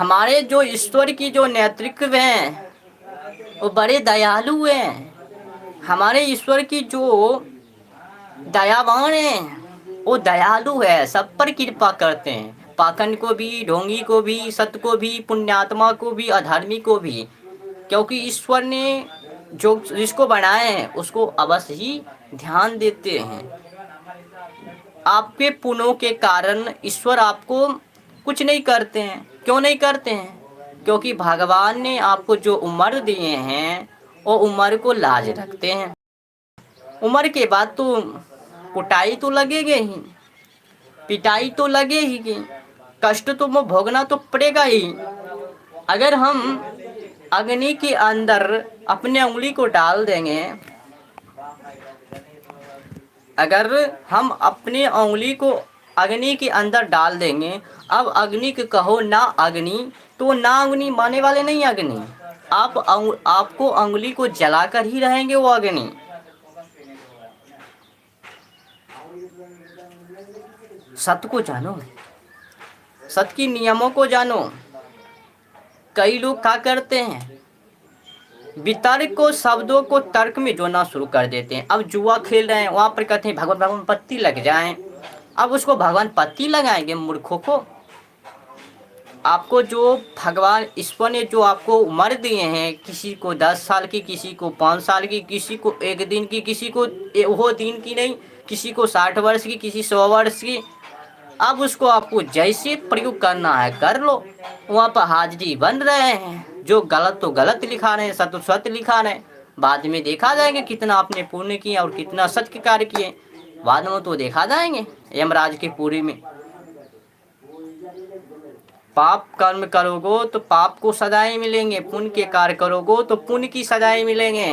हमारे जो ईश्वर की जो नेतृत्व हैं वो बड़े दयालु हैं। हमारे ईश्वर की जो दयावान हैं वो दयालु है, सब पर कृपा करते हैं, पाखंड को भी, ढोंगी को भी, सत्य को भी, पुण्यात्मा को भी, अधर्मी को भी। क्योंकि ईश्वर ने जो जिसको बनाए हैं उसको अवश्य ही ध्यान देते हैं। आपके पुण्यों के कारण ईश्वर आपको कुछ नहीं करते हैं। क्यों नहीं करते हैं? क्योंकि भगवान ने आपको जो उम्र दिए हैं वो उम्र को लाज रखते हैं। उम्र के बाद तो कुटाई तो लगेगी ही, पिटाई तो लगे ही, कष्ट तो वो भोगना तो पड़ेगा ही। अगर हम अग्नि के अंदर अपने उंगली को डाल देंगे, अगर हम अपने उंगली को अग्नि के अंदर डाल देंगे, अब अग्नि के कहो ना अग्नि, तो ना अग्नि माने वाले नहीं अग्नि, आपको उंगली को जलाकर ही रहेंगे वो अग्नि। सत्य को जानो, सत्य की नियमों को जानो। कई लोग क्या करते हैं, वितर्क को, शब्दों को तर्क में जोड़ना शुरू कर देते हैं। अब जुआ खेल रहे हैं, वहां पर कहते हैं भगवान भगवान पत्ती लग जाएं। अब उसको भगवान पत्ती लगाएंगे मूर्खों को। आपको जो भगवान ईश्वर ने जो आपको उम्र दिए हैं, किसी को 10 साल की, किसी को 5 साल की, किसी को 1 दिन की, किसी को वो दिन की नहीं, किसी को 60 वर्ष की, किसी 100 वर्ष की। अब उसको आपको जैसे प्रयोग करना है कर लो। वहाँ पर हाजिरी बन रहे हैं, जो गलत तो गलत लिखा रहे हैं, सत्य तो सत्य लिखा रहे हैं। बाद में देखा जाएगा कितना आपने पुण्य किया और कितना सत्य कार्य किए, बाद में तो देखा जाएंगे यमराज के पूरी में। पाप कर्म करोगे तो पाप को सजाएं मिलेंगे, पुण्य के कार्य करोगे तो पुण्य की सजाएं मिलेंगे।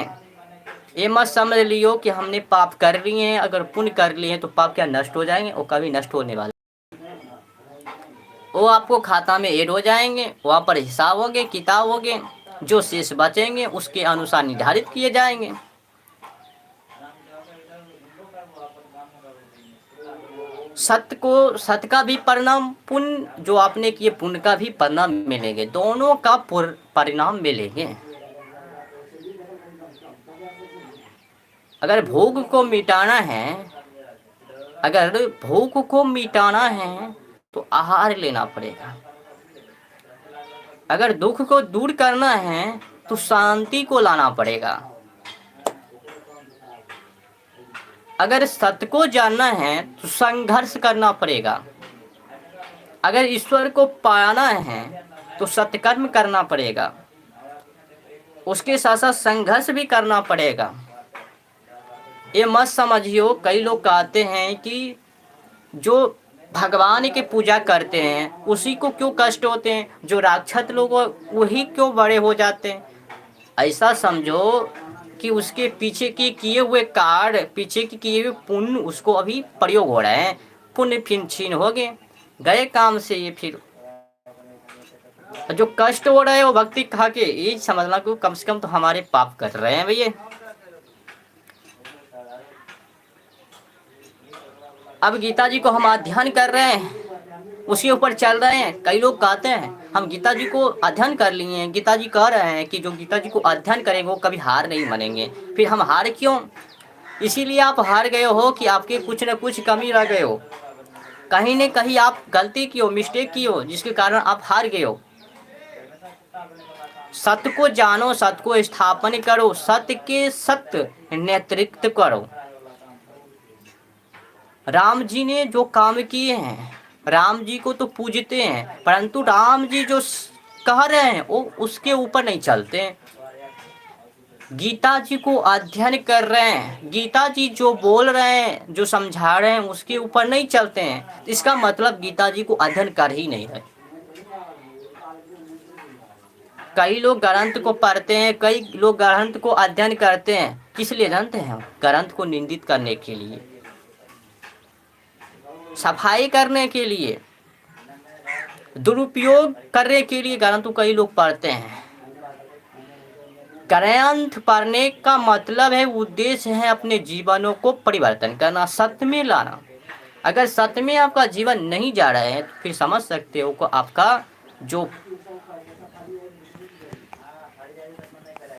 ये मत समझ लियो कि हमने पाप कर लिए हैं, अगर पुण्य कर लिए हैं तो पाप क्या नष्ट हो जाएंगे? वो कभी नष्ट होने वाले, वो आपको खाता में ऐड हो जाएंगे, वहाँ पर हिसाब होंगे, किताब होंगे, जो शेष बचेंगे उसके अनुसार निर्धारित किए जाएंगे। सत्य को, सत्य का भी परिणाम, पुण्य जो आपने किए पुण्य का भी परिणाम मिलेंगे, दोनों का परिणाम मिलेंगे। अगर भूख को मिटाना है, अगर भूख को मिटाना है तो आहार लेना पड़ेगा। अगर दुख को दूर करना है तो शांति को लाना पड़ेगा। अगर सत्य को जानना है तो संघर्ष करना पड़ेगा। अगर ईश्वर को पाना है तो सत्कर्म करना पड़ेगा, उसके साथ साथ संघर्ष भी करना पड़ेगा। ये मत समझियो, कई लोग कहते हैं कि जो भगवान की पूजा करते हैं उसी को क्यों कष्ट होते हैं, जो राक्षस लोग वही क्यों बड़े हो जाते हैं। ऐसा समझो कि उसके पीछे के किए हुए कार्य, पीछे के किए हुए पुण्य उसको अभी प्रयोग हो रहे हैं, पुण्य फिर छीन हो गए काम से। ये फिर जो कष्ट हो रहा है वो भक्ति खा के, ये समझना कि कम से कम तो हमारे पाप कर रहे हैं भैया। अब गीता जी को हम अध्ययन कर रहे हैं, उसी ऊपर चल रहे हैं। कई लोग कहते हैं हम गीता जी को अध्ययन कर लिए हैं, गीता जी कह रहे हैं कि जो गीता जी को अध्ययन करेंगे वो कभी हार नहीं मानेंगे। फिर हम हार क्यों? इसीलिए आप हार गए हो कि आपके कुछ न कुछ कमी रह गए हो, कहीं न कहीं आप गलती की हो, मिस्टेक की हो, जिसके कारण आप हार गए हो। सत्य को जानो, सत्य को स्थापन करो, सत्य के सत्य नेतृत्व करो। राम जी ने जो काम किए हैं, राम जी को तो पूजते हैं, परंतु राम जी जो कह रहे हैं वो उसके ऊपर नहीं चलते हैं। गीता जी को अध्ययन कर रहे हैं, गीता जी जो बोल रहे हैं, जो समझा रहे हैं उसके ऊपर नहीं चलते हैं, इसका मतलब गीता जी को अध्ययन कर ही नहीं रहे। कई लोग ग्रंथ को पढ़ते हैं, कई लोग ग्रंथ को अध्ययन करते हैं, किस लिए जानते हैं? ग्रंथ को निंदित करने के लिए, सफाई करने के लिए, दुरुपयोग करने के लिए ग्रंथ को कई लोग पढ़ते हैं। ग्रंथ पढ़ने का मतलब है, उद्देश्य है अपने जीवनों को परिवर्तन करना, सत्य में लाना। अगर सत्य में आपका जीवन नहीं जा रहा है तो फिर समझ सकते हो कि आपका जो